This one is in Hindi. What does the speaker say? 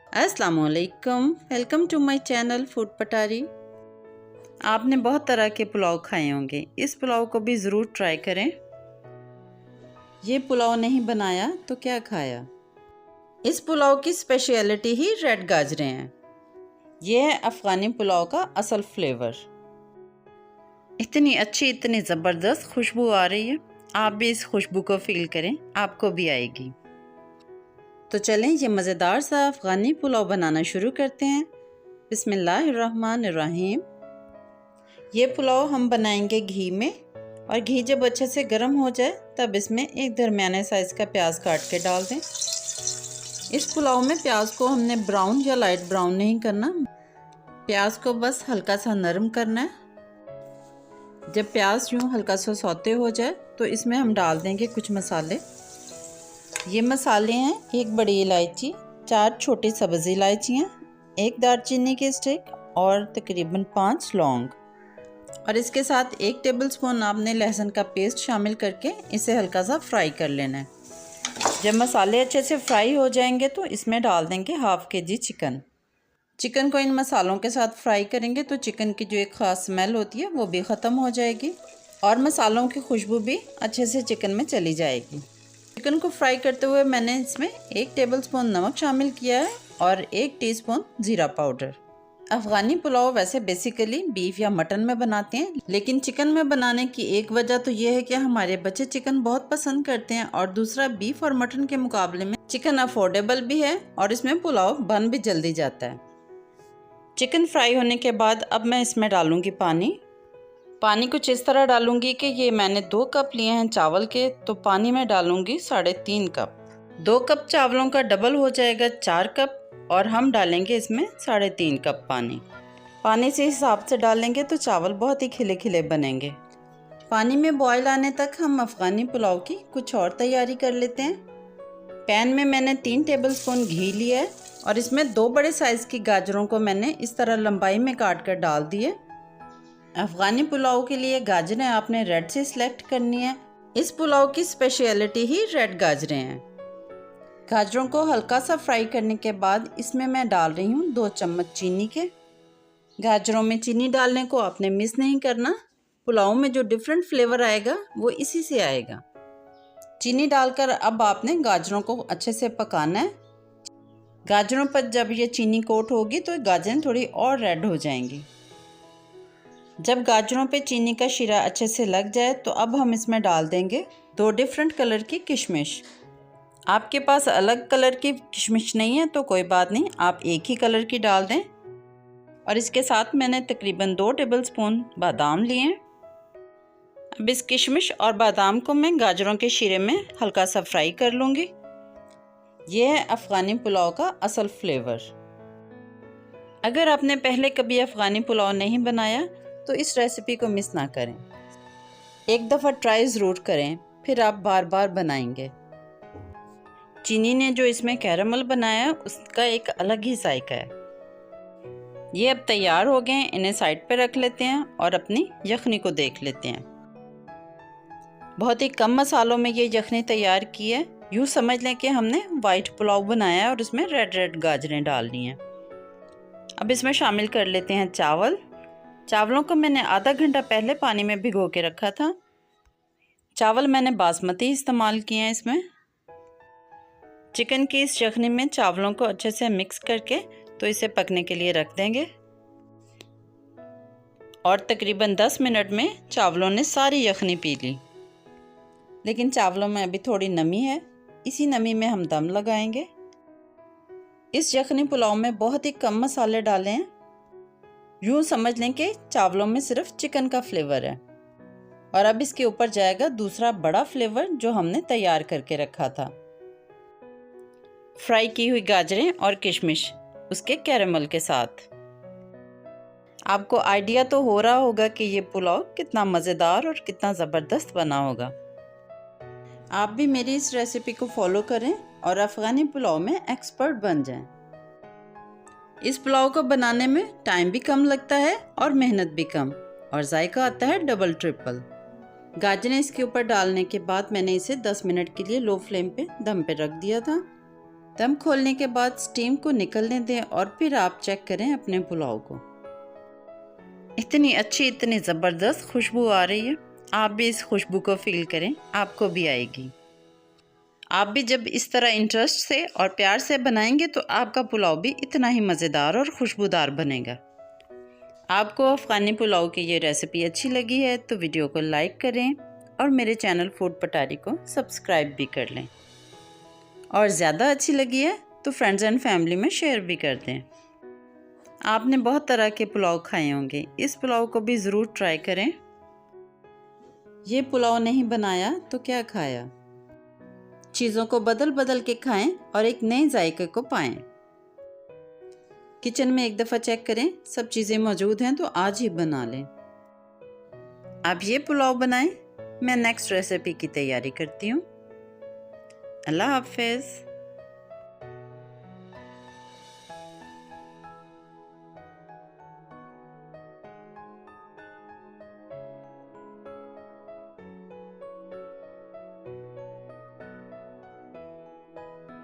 अस्सलाम वालेकुम, welcome to my channel food Patari. आपने बहुत तरह के पुलाव खाए होंगे, इस पुलाव को भी ज़रूर ट्राई करें। ये पुलाव नहीं बनाया तो क्या खाया। इस पुलाव की स्पेशलिटी ही रेड गाजरें हैं। ये है अफ़गानी पुलाव का असल फ्लेवर। इतनी अच्छी, इतनी ज़बरदस्त खुशबू आ रही है। आप भी इस खुशबू को फील करें, आपको भी आएगी। तो चलें ये मज़ेदार सा अफ़गानी पुलाव बनाना शुरू करते हैं। बिस्मिल्लाहिर्रहमानिर्रहीम। ये पुलाव हम बनाएंगे घी में, और घी जब अच्छे से गर्म हो जाए तब इसमें एक दरमियाने साइज़ का प्याज काट के डाल दें। इस पुलाव में प्याज को हमने ब्राउन या लाइट ब्राउन नहीं करना, प्याज को बस हल्का सा नरम करना है। जब प्याज यूँ हल्का सा सौते हो जाए तो इसमें हम डाल देंगे कुछ मसाले। ये मसाले हैं: एक बड़ी इलायची, 4 छोटी सब्ज़ इलायचियाँ, 1 दालचीनी की स्टिक और तकरीबन 5 लौंग। और इसके साथ 1 टेबलस्पून आपने लहसुन का पेस्ट शामिल करके इसे हल्का सा फ्राई कर लेना है। जब मसाले अच्छे से फ्राई हो जाएंगे तो इसमें डाल देंगे हाफ़ kg चिकन। चिकन को इन मसालों के साथ फ्राई करेंगे तो चिकन की जो एक ख़ास स्मेल होती है वो भी ख़त्म हो जाएगी और मसालों की खुशबू भी अच्छे से चिकन में चली जाएगी। चिकन को फ्राई करते हुए मैंने इसमें 1 टेबलस्पून नमक शामिल किया है और 1 टीस्पून ज़ीरा पाउडर। अफ़गानी पुलाव वैसे बेसिकली बीफ या मटन में बनाते हैं, लेकिन चिकन में बनाने की एक वजह तो ये है कि हमारे बच्चे चिकन बहुत पसंद करते हैं, और दूसरा बीफ और मटन के मुकाबले में चिकन अफोर्डेबल भी है और इसमें पुलाव बन भी जल्दी जाता है। चिकन फ्राई होने के बाद अब मैं इसमें डालूँगी पानी कुछ इस तरह डालूंगी कि ये मैंने 2 कप लिए हैं चावल के, तो पानी में डालूंगी 3.5 कप। 2 कप चावलों का डबल हो जाएगा 4 कप, और हम डालेंगे इसमें 3.5 कप पानी से हिसाब से डालेंगे तो चावल बहुत ही खिले खिले बनेंगे। पानी में बॉयल आने तक हम अफ़गानी पुलाव की कुछ और तैयारी कर लेते हैं। पैन में मैंने 3 टेबलस्पून घी लिया है और इसमें 2 बड़े साइज़ की गाजरों को मैंने इस तरह लंबाई में काट कर डाल दिए। अफ़गानी पुलाव के लिए गाजरें आपने रेड से सिलेक्ट करनी है। इस पुलाव की स्पेशलिटी ही रेड गाजरें हैं। गाजरों को हल्का सा फ्राई करने के बाद इसमें मैं डाल रही हूँ 2 चम्मच चीनी के। गाजरों में चीनी डालने को आपने मिस नहीं करना, पुलाव में जो डिफरेंट फ्लेवर आएगा वो इसी से आएगा। चीनी डालकर अब आपने गाजरों को अच्छे से पकाना है। गाजरों पर जब ये चीनी कोट होगी तो गाजरें थोड़ी और रेड हो जाएंगी। जब गाजरों पे चीनी का शीरा अच्छे से लग जाए तो अब हम इसमें डाल देंगे 2 डिफरेंट कलर की किशमिश। आपके पास अलग कलर की किशमिश नहीं है तो कोई बात नहीं, आप एक ही कलर की डाल दें। और इसके साथ मैंने तकरीबन 2 टेबलस्पून बादाम लिए हैं। अब इस किशमिश और बादाम को मैं गाजरों के शीरे में हल्का सा फ्राई कर लूँगी। ये है अफ़गानी पुलाव का असल फ्लेवर। अगर आपने पहले कभी अफ़गानी पुलाव नहीं बनाया तो इस रेसिपी को मिस ना करें। एक दफ़ा ट्राई ज़रूर करें, फिर आप बार बार बनाएंगे। चीनी ने जो इसमें कैरामल बनाया उसका एक अलग ही जायका है। ये अब तैयार हो गए हैं, इन्हें साइड पे रख लेते हैं और अपनी यखनी को देख लेते हैं। बहुत ही कम मसालों में ये यखनी तैयार की है। यूँ समझ लें कि हमने वाइट पुलाव बनाया है और उसमें रेड रेड गाजरें डालनी हैं। अब इसमें शामिल कर लेते हैं चावलों को मैंने आधा घंटा पहले पानी में भिगो के रखा था। चावल मैंने बासमती इस्तेमाल किए हैं। इसमें चिकन की इस यखनी में चावलों को अच्छे से मिक्स करके तो इसे पकने के लिए रख देंगे, और तकरीबन 10 मिनट में चावलों ने सारी यखनी पी ली। लेकिन चावलों में अभी थोड़ी नमी है, इसी नमी में हम दम लगाएंगे। इस यखनी पुलाव में बहुत ही कम मसाले डाले हैं। यूँ समझ लें कि चावलों में सिर्फ चिकन का फ्लेवर है, और अब इसके ऊपर जाएगा दूसरा बड़ा फ्लेवर जो हमने तैयार करके रखा था। फ्राई की हुई गाजरें और किशमिश उसके कैरेमल के साथ। आपको आइडिया तो हो रहा होगा कि ये पुलाव कितना मज़ेदार और कितना ज़बरदस्त बना होगा। आप भी मेरी इस रेसिपी को फॉलो करें और अफ़गानी पुलाव में एक्सपर्ट बन जाएं। इस पुलाव को बनाने में टाइम भी कम लगता है और मेहनत भी कम, और जायका आता है डबल ट्रिपल। गाजरें इसके ऊपर डालने के बाद मैंने इसे 10 मिनट के लिए लो फ्लेम पे दम पे रख दिया था। दम खोलने के बाद स्टीम को निकलने दें और फिर आप चेक करें अपने पुलाव को। इतनी अच्छी, इतनी ज़बरदस्त खुशबू आ रही है। आप भी इस खुशबू को फील करें, आपको भी आएगी। आप भी जब इस तरह इंटरेस्ट से और प्यार से बनाएंगे तो आपका पुलाव भी इतना ही मज़ेदार और खुशबूदार बनेगा। आपको अफ़गानी पुलाव की ये रेसिपी अच्छी लगी है तो वीडियो को लाइक करें और मेरे चैनल फूड पटारी को सब्सक्राइब भी कर लें। और ज़्यादा अच्छी लगी है तो फ्रेंड्स एंड फैमिली में शेयर भी कर दें। आपने बहुत तरह के पुलाव खाए होंगे, इस पुलाव को भी ज़रूर ट्राई करें। ये पुलाव नहीं बनाया तो क्या खाया। चीज़ों को बदल बदल के खाएं और एक नए जायके को पाएं। किचन में एक दफ़ा चेक करें, सब चीज़ें मौजूद हैं तो आज ही बना लें। आप ये पुलाव बनाएं, मैं नेक्स्ट रेसिपी की तैयारी करती हूँ। अल्लाह हाफ़िज़।